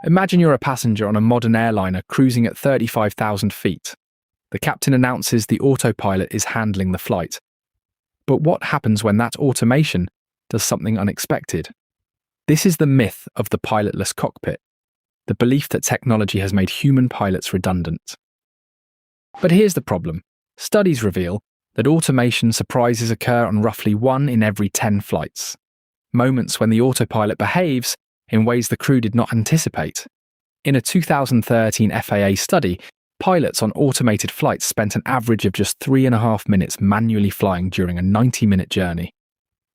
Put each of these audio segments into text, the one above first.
Imagine you're a passenger on a modern airliner cruising at 35,000 feet. The captain announces the autopilot is handling the flight. But what happens when that automation does something unexpected? This is the myth of the pilotless cockpit, the belief that technology has made human pilots redundant. But here's the problem. Studies reveal that automation surprises occur on roughly 1 in every 10 flights. Moments when the autopilot behaves in ways the crew did not anticipate. In a 2013 FAA study, pilots on automated flights spent an average of just 3.5 minutes manually flying during a 90-minute journey.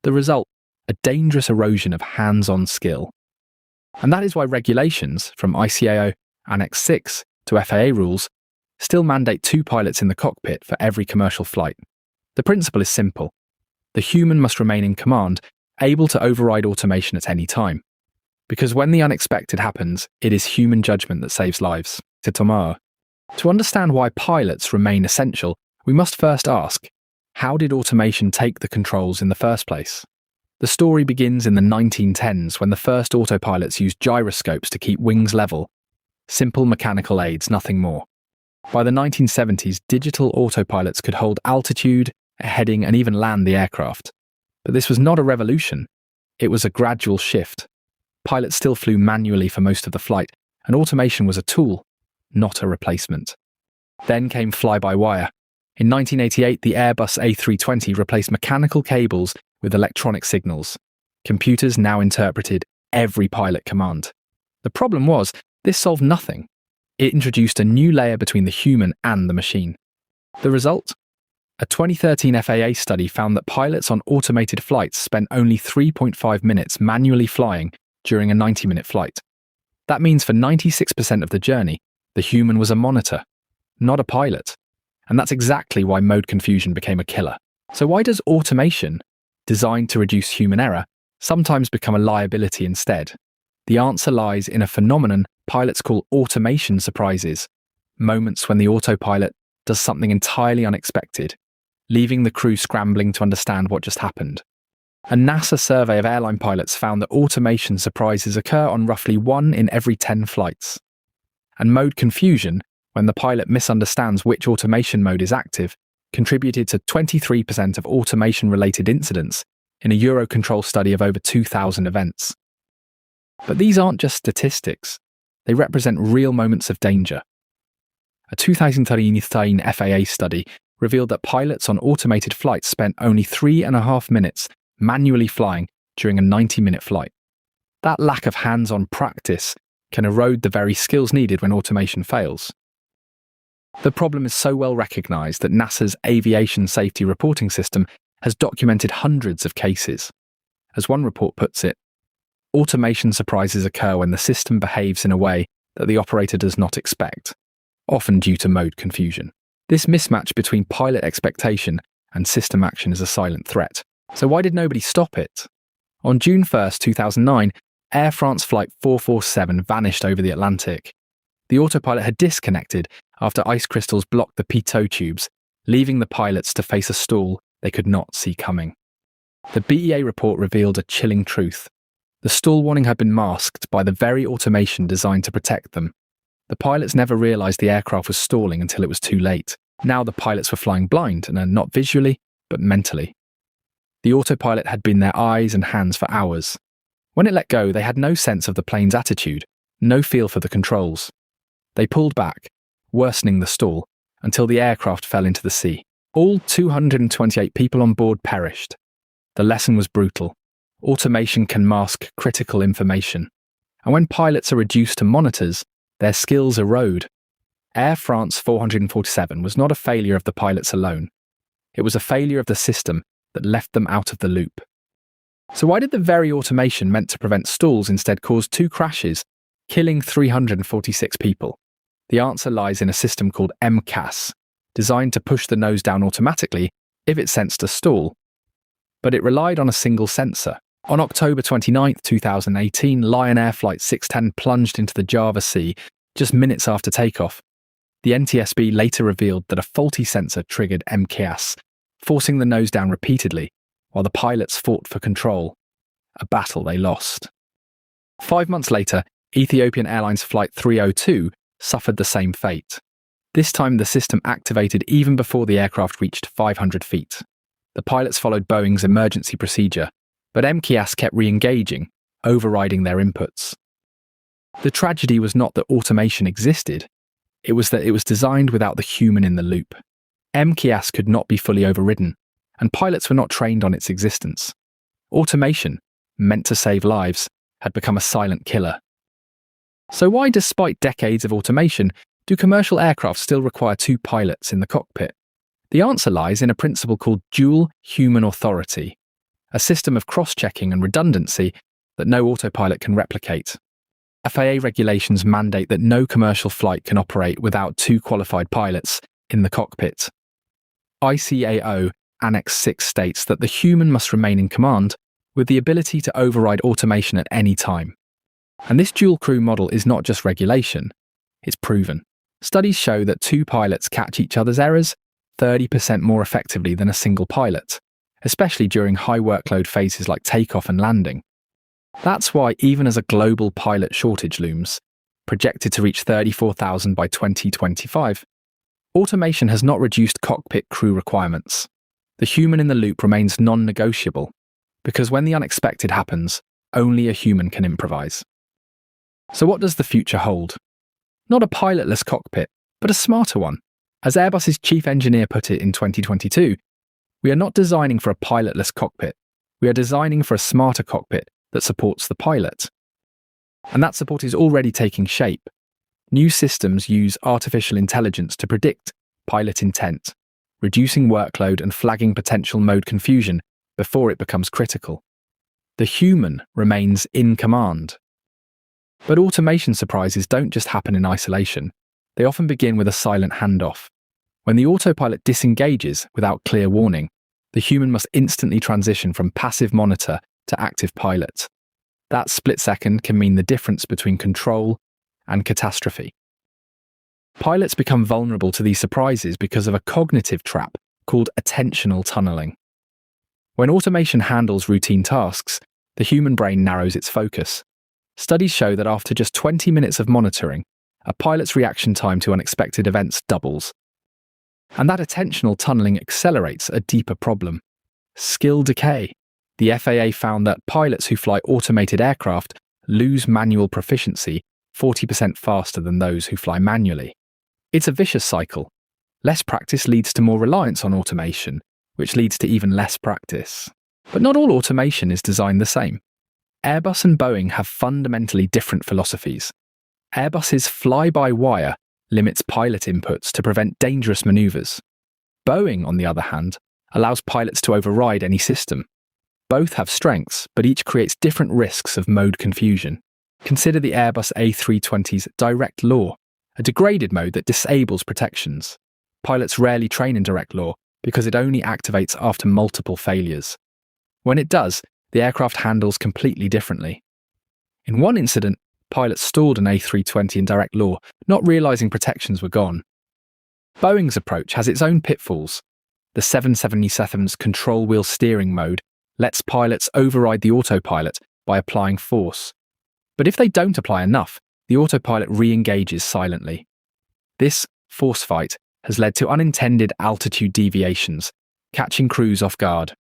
The result, a dangerous erosion of hands-on skill. And that is why regulations, from ICAO Annex 6 to FAA rules, still mandate 2 pilots in the cockpit for every commercial flight. The principle is simple. The human must remain in command, able to override automation at any time. Because when the unexpected happens, it is human judgment that saves lives. To understand why pilots remain essential, we must first ask, how did automation take the controls in the first place? The story begins in the 1910s when the first autopilots used gyroscopes to keep wings level. Simple mechanical aids, nothing more. By the 1970s, digital autopilots could hold altitude, heading, and even land the aircraft. But this was not a revolution. It was a gradual shift. Pilots still flew manually for most of the flight, and automation was a tool, not a replacement. Then came fly-by-wire. In 1988, the Airbus A320 replaced mechanical cables with electronic signals. Computers now interpreted every pilot command. The problem was, this solved nothing. It introduced a new layer between the human and the machine. The result? A 2013 FAA study found that pilots on automated flights spent only 3.5 minutes manually flying during a 90-minute flight. That means for 96% of the journey, the human was a monitor, not a pilot. And that's exactly why mode confusion became a killer. So why does automation, designed to reduce human error, sometimes become a liability instead? The answer lies in a phenomenon pilots call automation surprises, moments when the autopilot does something entirely unexpected, leaving the crew scrambling to understand what just happened. A NASA survey of airline pilots found that automation surprises occur on roughly 1 in every 10 flights. And mode confusion, when the pilot misunderstands which automation mode is active, contributed to 23% of automation-related incidents in a Eurocontrol study of over 2,000 events. But these aren't just statistics. They represent real moments of danger. A 2013 FAA study revealed that pilots on automated flights spent only 3.5 minutes manually flying during a 90-minute flight. That lack of hands-on practice can erode the very skills needed when automation fails. The problem is so well recognized that NASA's Aviation Safety Reporting System has documented hundreds of cases. As one report puts it, automation surprises occur when the system behaves in a way that the operator does not expect, often due to mode confusion. This mismatch between pilot expectation and system action is a silent threat. So why did nobody stop it? On June 1st, 2009, Air France Flight 447 vanished over the Atlantic. The autopilot had disconnected after ice crystals blocked the pitot tubes, leaving the pilots to face a stall they could not see coming. The BEA report revealed a chilling truth. The stall warning had been masked by the very automation designed to protect them. The pilots never realized the aircraft was stalling until it was too late. Now the pilots were flying blind, and not visually, but mentally. The autopilot had been their eyes and hands for hours. When it let go, they had no sense of the plane's attitude, no feel for the controls. They pulled back, worsening the stall, until the aircraft fell into the sea. All 228 people on board perished. The lesson was brutal. Automation can mask critical information. And when pilots are reduced to monitors, their skills erode. Air France 447 was not a failure of the pilots alone. It was a failure of the system that left them out of the loop. So why did the very automation meant to prevent stalls instead cause 2 crashes, killing 346 people? The answer lies in a system called MCAS, designed to push the nose down automatically if it sensed a stall. But it relied on a single sensor. On October 29, 2018, Lion Air Flight 610 plunged into the Java Sea just minutes after takeoff. The NTSB later revealed that a faulty sensor triggered MCAS, forcing the nose down repeatedly, while the pilots fought for control, a battle they lost. 5 months later, Ethiopian Airlines Flight 302 suffered the same fate. This time the system activated even before the aircraft reached 500 feet. The pilots followed Boeing's emergency procedure, but MKS kept re-engaging, overriding their inputs. The tragedy was not that automation existed, it was that it was designed without the human in the loop. MKS could not be fully overridden, and pilots were not trained on its existence. Automation, meant to save lives, had become a silent killer. So why, despite decades of automation, do commercial aircraft still require two pilots in the cockpit? The answer lies in a principle called dual human authority, a system of cross-checking and redundancy that no autopilot can replicate. FAA regulations mandate that no commercial flight can operate without two qualified pilots in the cockpit. ICAO Annex 6 states that the human must remain in command with the ability to override automation at any time. And this dual crew model is not just regulation, it's proven. Studies show that two pilots catch each other's errors 30% more effectively than a single pilot, especially during high workload phases like takeoff and landing. That's why, even as a global pilot shortage looms, projected to reach 34,000 by 2025, automation has not reduced cockpit crew requirements. The human in the loop remains non-negotiable, because when the unexpected happens, only a human can improvise. So what does the future hold? Not a pilotless cockpit, but a smarter one. As Airbus's chief engineer put it in 2022, we are not designing for a pilotless cockpit, we are designing for a smarter cockpit that supports the pilot. And that support is already taking shape. New systems use artificial intelligence to predict pilot intent, reducing workload and flagging potential mode confusion before it becomes critical. The human remains in command. But automation surprises don't just happen in isolation. They often begin with a silent handoff. When the autopilot disengages without clear warning, the human must instantly transition from passive monitor to active pilot. That split second can mean the difference between control and catastrophe. Pilots become vulnerable to these surprises because of a cognitive trap called attentional tunneling. When automation handles routine tasks, the human brain narrows its focus. Studies show that after just 20 minutes of monitoring, a pilot's reaction time to unexpected events doubles. And that attentional tunneling accelerates a deeper problem: skill decay. The FAA found that pilots who fly automated aircraft lose manual proficiency 40% faster than those who fly manually. It's a vicious cycle. Less practice leads to more reliance on automation, which leads to even less practice. But not all automation is designed the same. Airbus and Boeing have fundamentally different philosophies. Airbus's fly-by-wire limits pilot inputs to prevent dangerous maneuvers. Boeing, on the other hand, allows pilots to override any system. Both have strengths, but each creates different risks of mode confusion. Consider the Airbus A320's direct law, a degraded mode that disables protections. Pilots rarely train in direct law because it only activates after multiple failures. When it does, the aircraft handles completely differently. In one incident, pilots stalled an A320 in direct law, not realizing protections were gone. Boeing's approach has its own pitfalls. The 777's control wheel steering mode lets pilots override the autopilot by applying force. But if they don't apply enough, the autopilot re-engages silently. This force fight has led to unintended altitude deviations, catching crews off guard.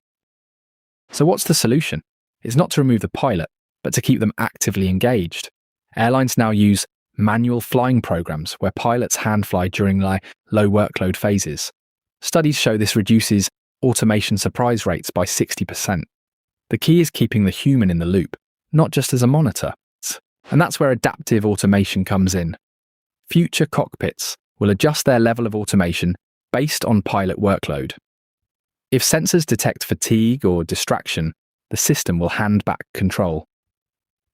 So what's the solution? It's not to remove the pilot, but to keep them actively engaged. Airlines now use manual flying programs where pilots hand fly during low workload phases. Studies show this reduces automation surprise rates by 60%. The key is keeping the human in the loop, not just as a monitor. And that's where adaptive automation comes in. Future cockpits will adjust their level of automation based on pilot workload. If sensors detect fatigue or distraction, the system will hand back control.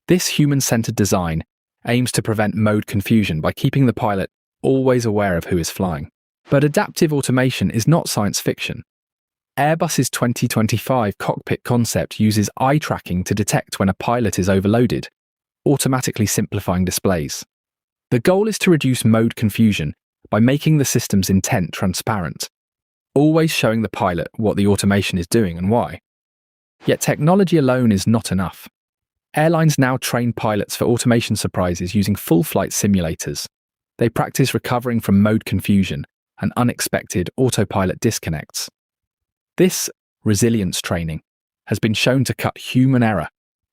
This human-centered design aims to prevent mode confusion by keeping the pilot always aware of who is flying. But adaptive automation is not science fiction. Airbus's 2025 cockpit concept uses eye tracking to detect when a pilot is overloaded, automatically simplifying displays. The goal is to reduce mode confusion by making the system's intent transparent, always showing the pilot what the automation is doing and why. Yet technology alone is not enough. Airlines now train pilots for automation surprises using full flight simulators. They practice recovering from mode confusion and unexpected autopilot disconnects. This resilience training has been shown to cut human error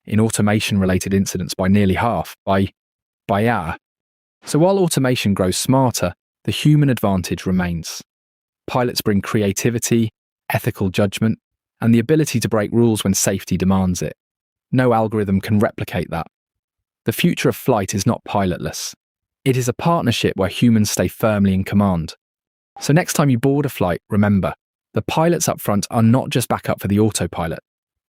in automation-related incidents by nearly half, by hour. So while automation grows smarter, the human advantage remains. Pilots bring creativity, ethical judgment, and the ability to break rules when safety demands it. No algorithm can replicate that. The future of flight is not pilotless. It is a partnership where humans stay firmly in command. So next time you board a flight, remember, the pilots up front are not just backup for the autopilot.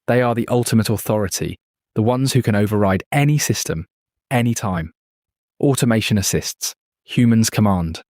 They are the ultimate authority, the ones who can override any system, anytime. Automation assists, humans command.